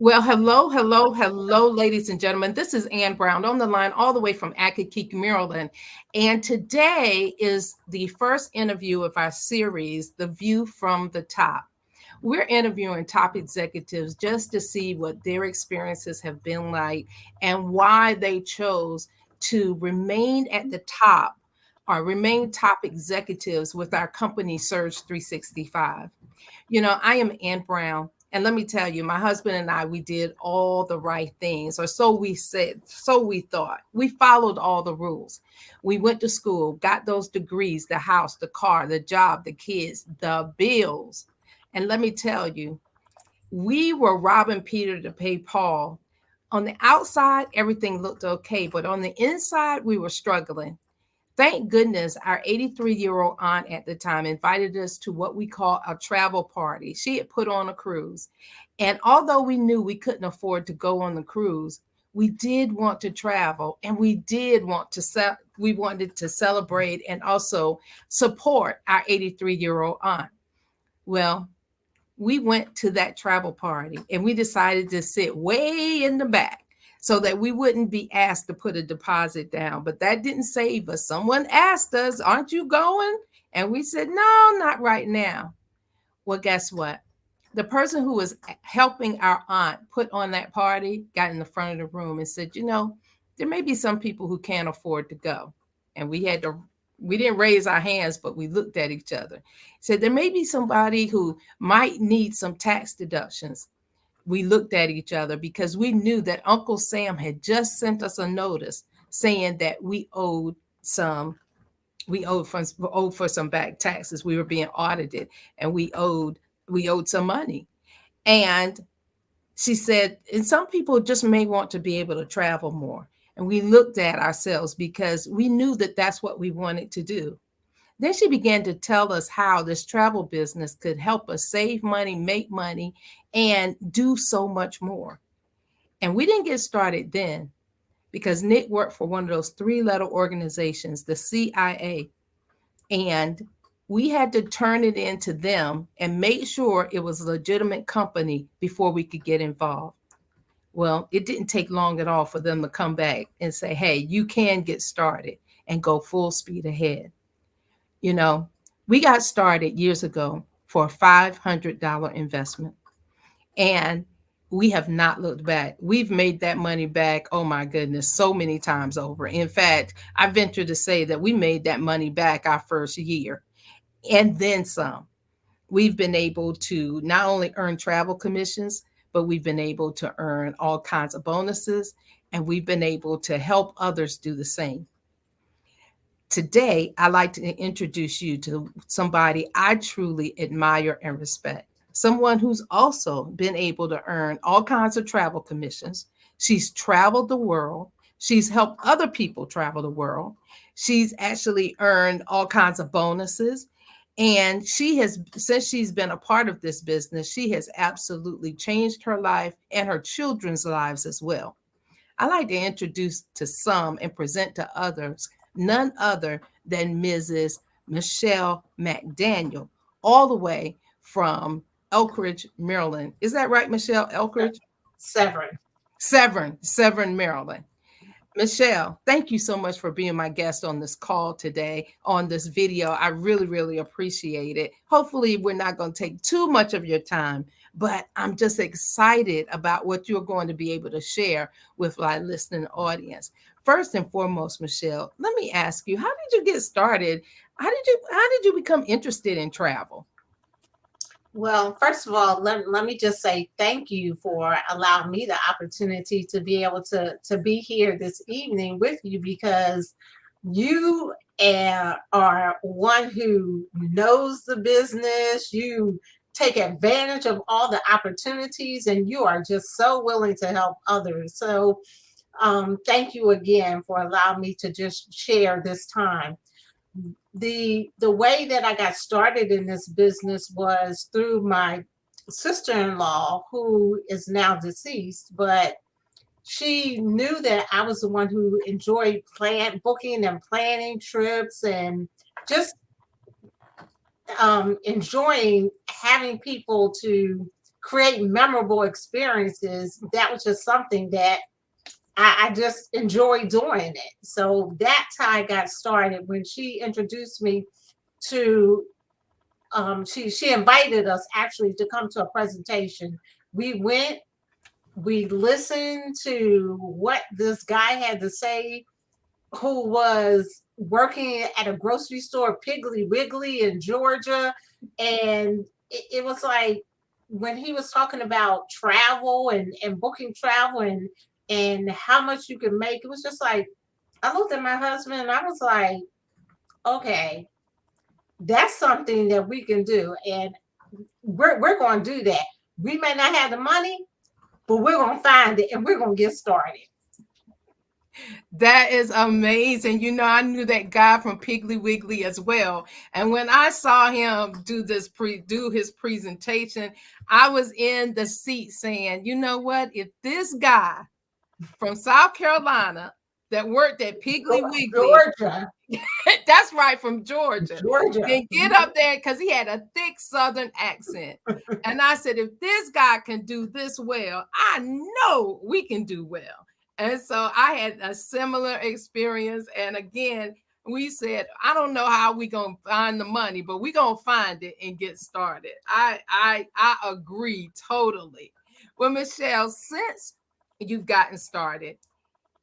Well, hello, ladies and gentlemen. This is Ann Brown on the line, all the way from Accokeek, Maryland. And today is the first interview of our series, The View from the Top. We're interviewing top executives just to see what their experiences have been like and why they chose to remain at the top or remain top executives with our company, Surge 365. I am Ann Brown. And let me tell you, my husband and I, we did all the right things, or so we said, so we thought. We followed all the rules. We went to school, got those degrees, the house, the car, the job, the kids, the bills. And let me tell you, we were robbing Peter to pay Paul. On the outside, everything looked okay, but on the inside, we were struggling. Thank goodness our 83-year-old aunt at the time invited us to what we call a travel party. She had put on a cruise. And although we knew we couldn't afford to go on the cruise, we did want to travel and we did want to we wanted to celebrate and also support our 83-year-old aunt. Well, we went to that travel party and we decided to sit way in the back so that we wouldn't be asked to put a deposit down. But that didn't save us. Someone asked us, "Aren't you going?" And we said, "No, not right now." Well, guess what? The person who was helping our aunt put on that party got in the front of the room and said, there may be some people who can't afford to go. And we didn't raise our hands, but we looked at each other. Said, there may be somebody who might need some tax deductions. We looked at each other because we knew that Uncle Sam had just sent us a notice saying that we owed for some back taxes. We were being audited and we owed some money. And she said, and some people just may want to be able to travel more. And we looked at ourselves because we knew that that's what we wanted to do. Then she began to tell us how this travel business could help us save money, make money, and do so much more. And we didn't get started then because Nick worked for one of those three-letter organizations, the CIA. And we had to turn it into them and make sure it was a legitimate company before we could get involved. Well, it didn't take long at all for them to come back and say, hey, you can get started and go full speed ahead. You know, we got started years ago for a $500 investment and we have not looked back. We've made that money back, oh my goodness, so many times over. In fact, I venture to say that we made that money back our first year and then some. We've been able to not only earn travel commissions, but we've been able to earn all kinds of bonuses and we've been able to help others do the same. Today, I'd like to introduce you to somebody I truly admire and respect. Someone who's also been able to earn all kinds of travel commissions. She's traveled the world. She's helped other people travel the world. She's actually earned all kinds of bonuses. And since she's been a part of this business, she has absolutely changed her life and her children's lives as well. I like to introduce to some and present to others none other than Mrs. Michele McDaniel, all the way from Elkridge, Maryland. Is that right, Michele? Elkridge? Severn. Severn, Maryland. Michele, thank you so much for being my guest on this call today, on this video. I really, really appreciate it. Hopefully, we're not going to take too much of your time, but I'm just excited about what you're going to be able to share with my listening audience. First and foremost, Michele, let me ask you, how did you get started? How did you become interested in travel? Well, first of all, let me just say thank you for allowing me the opportunity to be able to be here this evening with you because you are one who knows the business. You take advantage of all the opportunities and you are just so willing to help others. So thank you again for allowing me to just share this time. The way that I got started in this business was through my sister-in-law, who is now deceased, but she knew that I was the one who enjoyed booking and planning trips and just enjoying having people to create memorable experiences, that was just something that I just enjoy doing it. So that's how I got started. When she introduced me to, she invited us actually to come to a presentation. We went, we listened to what this guy had to say, who was working at a grocery store, Piggly Wiggly in Georgia. And it was like when he was talking about travel and booking travel and how much you can make, it was just like, I looked at my husband and I was like, okay, that's something that we can do. And we're going to do that. We may not have the money, but we're going to find it and we're going to get started. That is amazing. You know, I knew that guy from Piggly Wiggly as well. And when I saw him do his presentation, I was in the seat saying, you know what? If this guy from South Carolina that worked at Piggly Wiggly, Georgia. that's right, from Georgia, Georgia. then get up there, because he had a thick Southern accent. And I said, if this guy can do this well, I know we can do well. And so I had a similar experience. And again, we said, I don't know how we gonna find the money, but we gonna find it and get started. I agree totally. Well, Michele, since you've gotten started,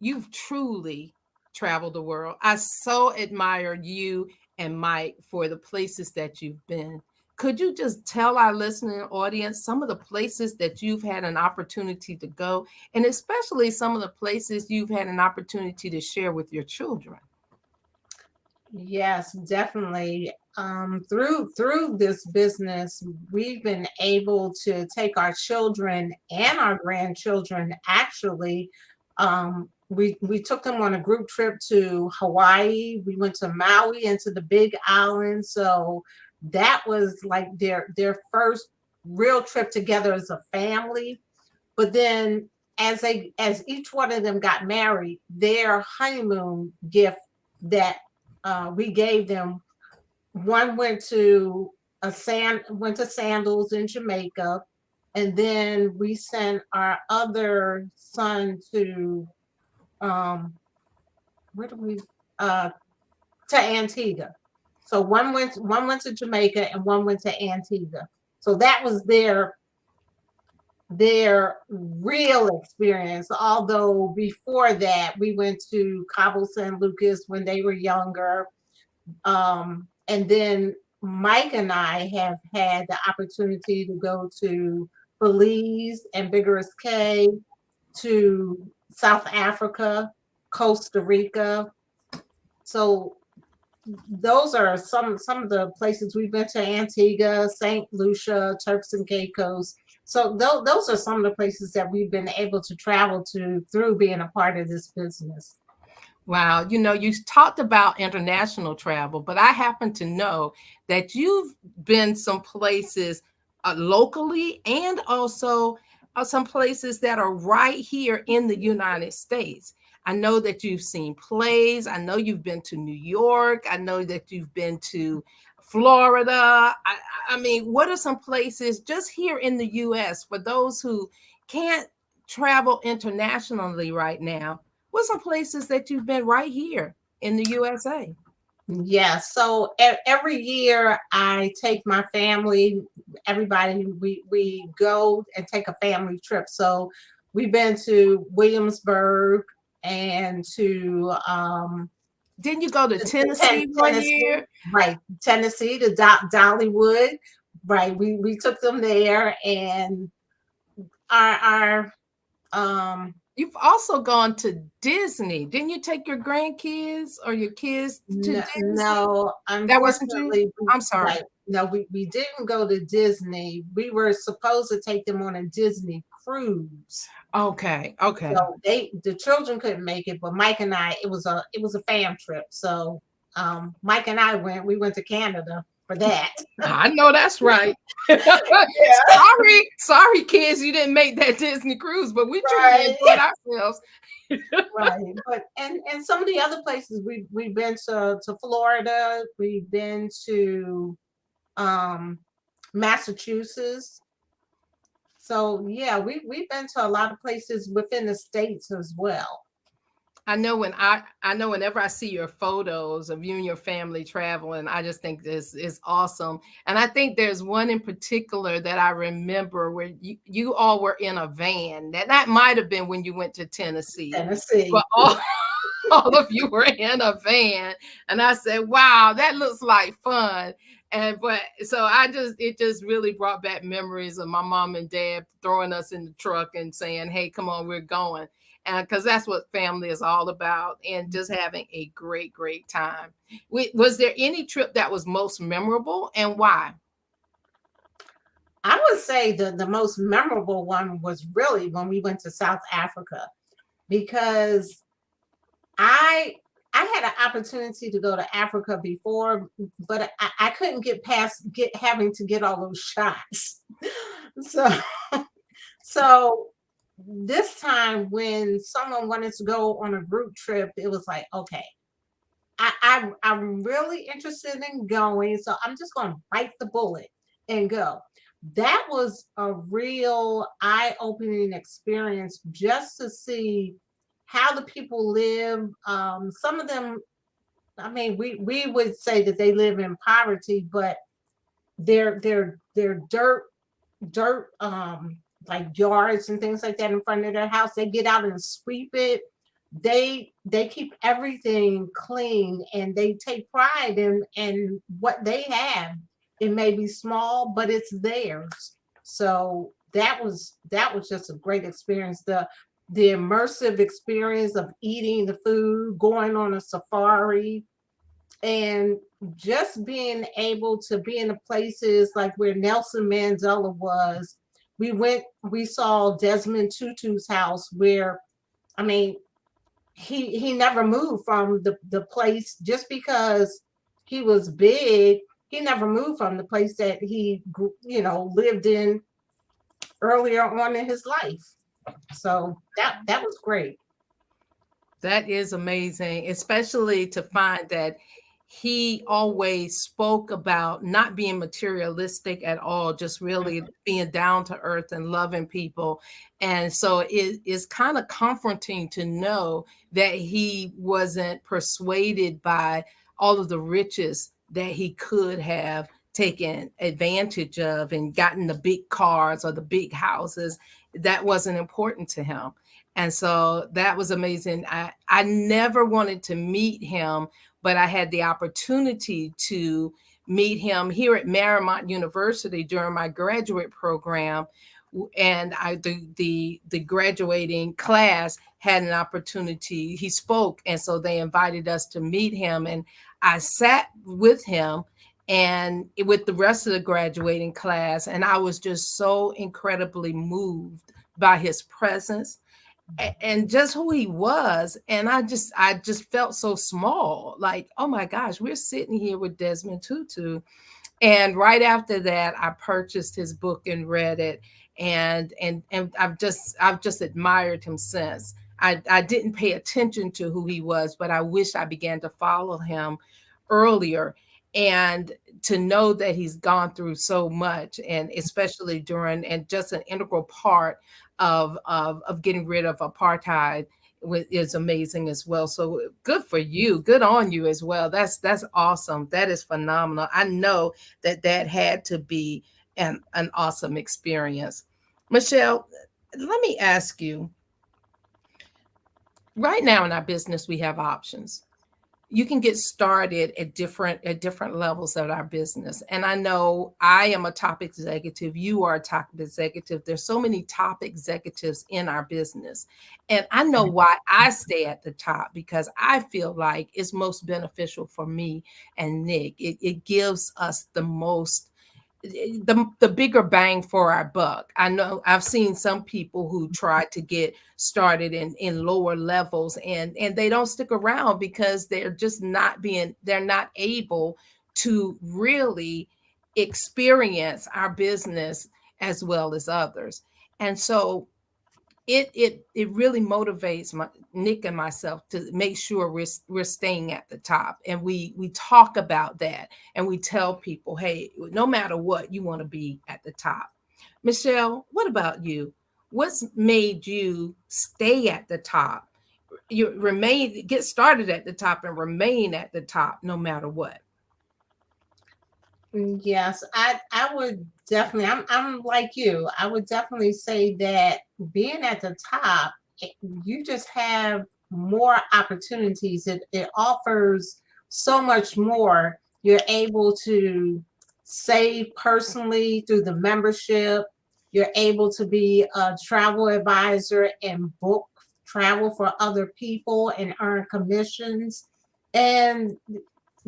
you've truly traveled the world. I so admire you and Mike for the places that you've been. Could you just tell our listening audience some of the places that you've had an opportunity to go, and especially some of the places you've had an opportunity to share with your children? Yes, definitely. Through this business, we've been able to take our children and our grandchildren. Actually, we took them on a group trip to Hawaii. We went to Maui and to the Big Island. So that was like their first real trip together as a family. But then as each one of them got married, their honeymoon gift that we gave them, one went to Sandals in Jamaica, and then we sent our other son to where do we to Antigua. So one went to Jamaica and one went to Antigua. So that was their real experience. Although before that, we went to Cabo San Lucas when they were younger. And then Mike and I have had the opportunity to go to Belize and Vigorous K, to South Africa, Costa Rica. So those are some of the places we've been to: Antigua, St. Lucia, Turks and Caicos. So those are some of the places that we've been able to travel to through being a part of this business. Wow. You know, you talked about international travel, but I happen to know that you've been some places locally, and also some places that are right here in the United States. I know that you've seen plays. I know you've been to New York. I know that you've been to Florida. I mean, what are some places just here in the US for those who can't travel internationally right now? What's some places that you've been right here in the USA? Yeah, so every year I take my family, everybody, we go and take a family trip. So we've been to Williamsburg and to Didn't you go to Tennessee one Tennessee, year? right? Tennessee to Dollywood, right? We took them there, and our You've also gone to Disney. Didn't you take your grandkids or your kids to Disney? no, That wasn't you? unfortunately, I'm sorry. right. No, we didn't go to Disney. We were supposed to take them on a Disney cruise. Okay, okay. So the children couldn't make it, but Mike and I, it was a fam trip. So Mike and I we went to Canada for that. I know that's right. Yeah. Sorry, kids, you didn't make that Disney cruise, but we truly Right. enjoyed ourselves. Right. But and some of the other places we've been to Florida, we've been to um Massachusetts, So yeah, we've been to a lot of places within the states as well. I know whenever I see your photos of you and your family traveling, I just think this is awesome. And I think there's one in particular that I remember where you all were in a van. That might have been when you went to Tennessee. But Tennessee. all of you were in a van, and I said, wow, that looks like fun. And but so it just really brought back memories of my mom and dad throwing us in the truck and saying, hey, come on, we're going. And because that's what family is all about, and just having a great time. Was there any trip that was most memorable, and why? I would say the most memorable one was really when we went to South Africa, because I I had an opportunity to go to Africa before, but I couldn't get past get having to get all those shots. So so this time when someone wanted to go on a group trip, it was like, okay, I'm really interested in going, so I'm just going to bite the bullet and go. That was a real eye-opening experience just to see how the people live. Some of them, I mean, we would say that they live in poverty, but their dirt like yards and things like that in front of their house, they get out and sweep it. They keep everything clean, and they take pride in what they have. It may be small, but it's theirs. So that was just a great experience. The immersive experience of eating the food, going on a safari, and just being able to be in the places like where Nelson Mandela was. We saw Desmond Tutu's house, where, I mean, he never moved from the place just because he was big. He never moved from the place that he lived in earlier on in his life. So that was great. That is amazing, especially to find that he always spoke about not being materialistic at all, just really being down to earth and loving people. And so it is kind of comforting to know that he wasn't persuaded by all of the riches that he could have taken advantage of and gotten the big cars or the big houses. That wasn't important to him. And so that was amazing. I never wanted to meet him, but I had the opportunity to meet him here at Marymount University during my graduate program. And the graduating class had an opportunity. He spoke, and so they invited us to meet him. And I sat with him and with the rest of the graduating class, and I was just so incredibly moved by his presence and just who he was. And I just felt so small, like, oh my gosh, we're sitting here with Desmond Tutu. And right after that, I purchased his book and read it, and I've just admired him since. I didn't pay attention to who he was, but I wish I began to follow him earlier. And to know that he's gone through so much, and especially during, and just an integral part of getting rid of apartheid, is amazing as well. So good for you, good on you as well. That's awesome. That is phenomenal. I know that that had to be an awesome experience. Michele, let me ask you, right now in our business we have options. You can get started at different levels of our business. And I know I am a top executive, you are a top executive. There's so many top executives in our business. And I know why I stay at the top, because I feel like it's most beneficial for me and Nick. It gives us the most, the bigger bang for our buck. I know I've seen some people who try to get started in lower levels, and they don't stick around because they're not able to really experience our business as well as others. And so it really motivates Nick and myself to make sure we're staying at the top, and we talk about that, and we tell people, hey, no matter what, you want to be at the top. Michele, what about you? What's made you stay at the top? You remain, get started at the top and remain at the top no matter what. Yes, I would definitely. I'm like you. I would definitely say that being at the top, you just have more opportunities. It offers so much more. You're able to save personally through the membership. You're able to be a travel advisor and book travel for other people and earn commissions. And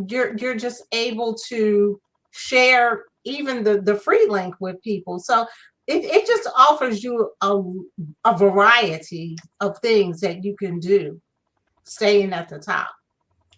you're just able to share even the free link with people. So it just offers you a variety of things that you can do staying at the top.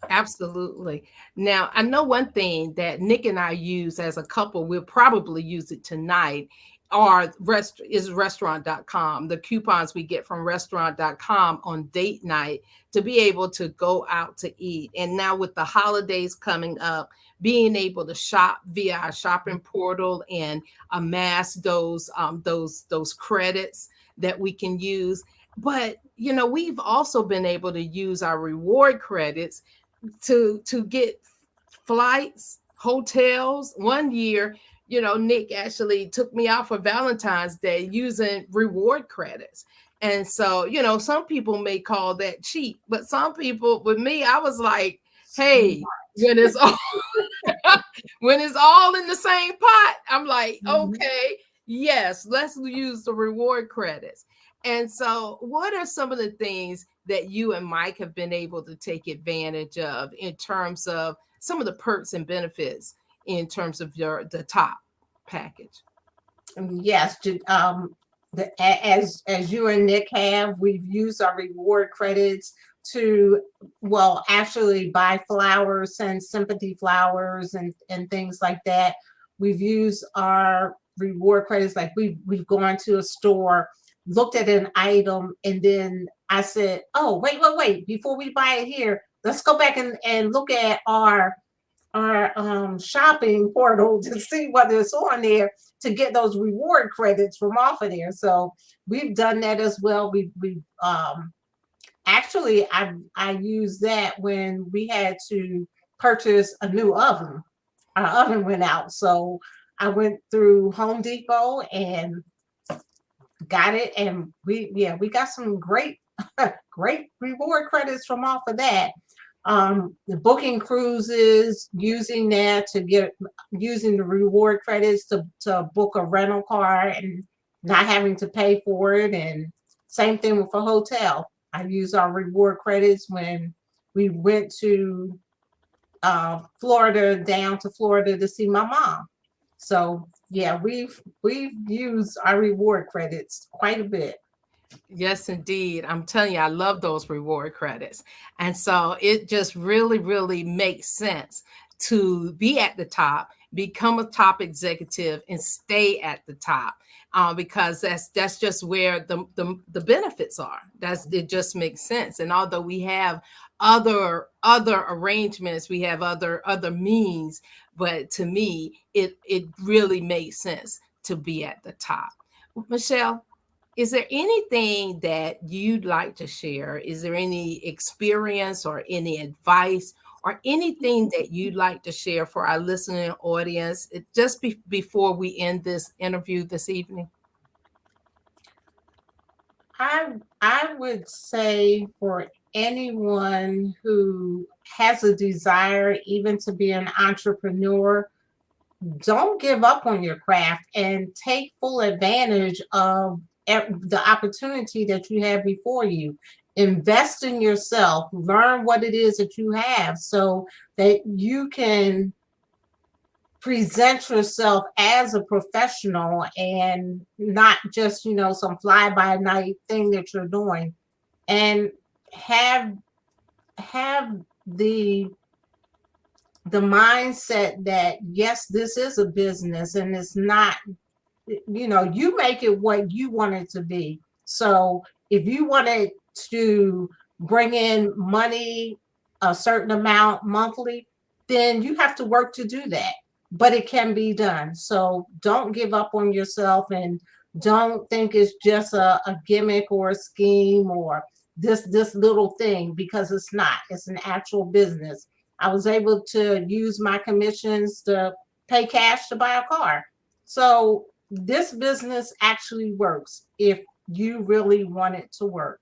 Absolutely. Now, I know one thing that Nick and I use as a couple, we'll probably use it tonight, is restaurant.com. The coupons we get from restaurant.com on date night to be able to go out to eat. And now with the holidays coming up, being able to shop via our shopping portal and amass those credits that we can use. But we've also been able to use our reward credits to get flights, hotels. One year, Nick actually took me out for Valentine's Day using reward credits. And so, some people may call that cheap, but some people, with me, I was like, hey, when it's all when it's all in the same pot, I'm like, Mhm. okay, yes, let's use the reward credits. And so, what are some of the things that you and Mike have been able to take advantage of in terms of some of the perks and benefits in terms of the top package? Yes, as you and Nick have, we've used our reward credits to, well, actually buy flowers, send sympathy flowers and things like that. We've used our reward credits, like we've gone to a store, looked at an item, and then I said, oh, wait, before we buy it here, let's go back and look at our shopping portal to see what is on there to get those reward credits from off of there. So we've done that as well. We actually I used that when we had to purchase a new oven. Our oven went out, so I went through Home Depot and got it, and we got some great great reward credits from off of that. The booking cruises, using the reward credits to book a rental car and not having to pay for it. And same thing with a hotel. I used our reward credits when we went to Florida, down to Florida to see my mom. So yeah, we've used our reward credits quite a bit. Yes, indeed. I'm telling you, I love those reward credits. And so it just really, really makes sense to be at the top, become a top executive, and stay at the top. Because that's just where the benefits are. It just makes sense. And although we have other arrangements, we have other means, but to me, it really makes sense to be at the top. Michele, is there anything that you'd like to share? Is there any experience or any advice or anything that you'd like to share for our listening audience just before we end this interview this evening? I would say for anyone who has a desire even to be an entrepreneur, don't give up on your craft and take full advantage of the opportunity that you have before you. Invest in yourself, learn what it is that you have so that you can present yourself as a professional and not just, some fly by night thing that you're doing. And have have the mindset that yes, this is a business and it's not, you make it what you want it to be. So if you wanted to bring in money a certain amount monthly, then you have to work to do that. but it can be done. So don't give up on yourself, and don't think it's just a gimmick or a scheme or this little thing, because it's not. It's an actual business. I was able to use my commissions to pay cash to buy a car. So this business actually works if you really want it to work.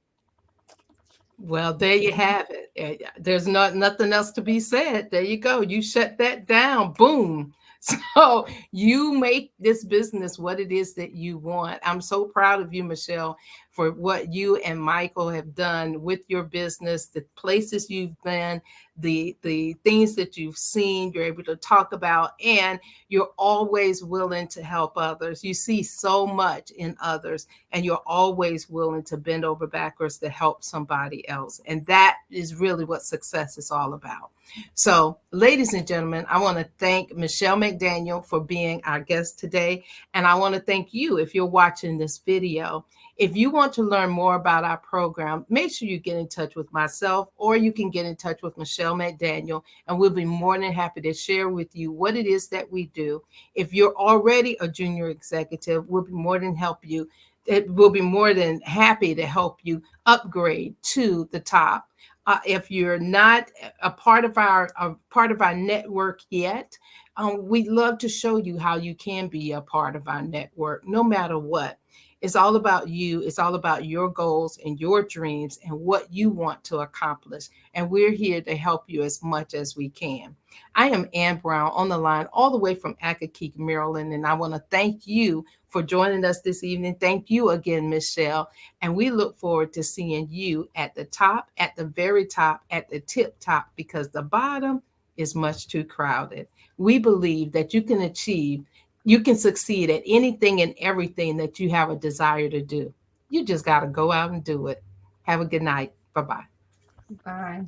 Well, there you have it. There's nothing else to be said. There you go. You shut that down. Boom. So you make this business what it is that you want. I'm so proud of you, Michele, for what you and Michael have done with your business, the places you've been, the things that you've seen, you're able to talk about, and you're always willing to help others. You see so much in others, and you're always willing to bend over backwards to help somebody else. And that is really what success is all about. So, ladies and gentlemen, I want to thank Michele McDaniel for being our guest today. And I want to thank you if you're watching this video. If you want to learn more about our program, make sure you get in touch with myself, or you can get in touch with Michele McDaniel, and we'll be more than happy to share with you what it is that we do. If you're already a junior executive, we'll be more than help you. It will be more than happy to help you upgrade to the top. If you're not a part of our network yet, we'd love to show you how you can be a part of our network, no matter what. It's all about you. It's all about your goals and your dreams and what you want to accomplish. And we're here to help you as much as we can. I am Ann Brown on the line all the way from Accokeek, Maryland. And I want to thank you for joining us this evening. Thank you again, Michele. And we look forward to seeing you at the top, at the very top, at the tip top, because the bottom is much too crowded. We believe that you can succeed at anything and everything that you have a desire to do. You just got to go out and do it. Have a good night. Bye bye. Bye.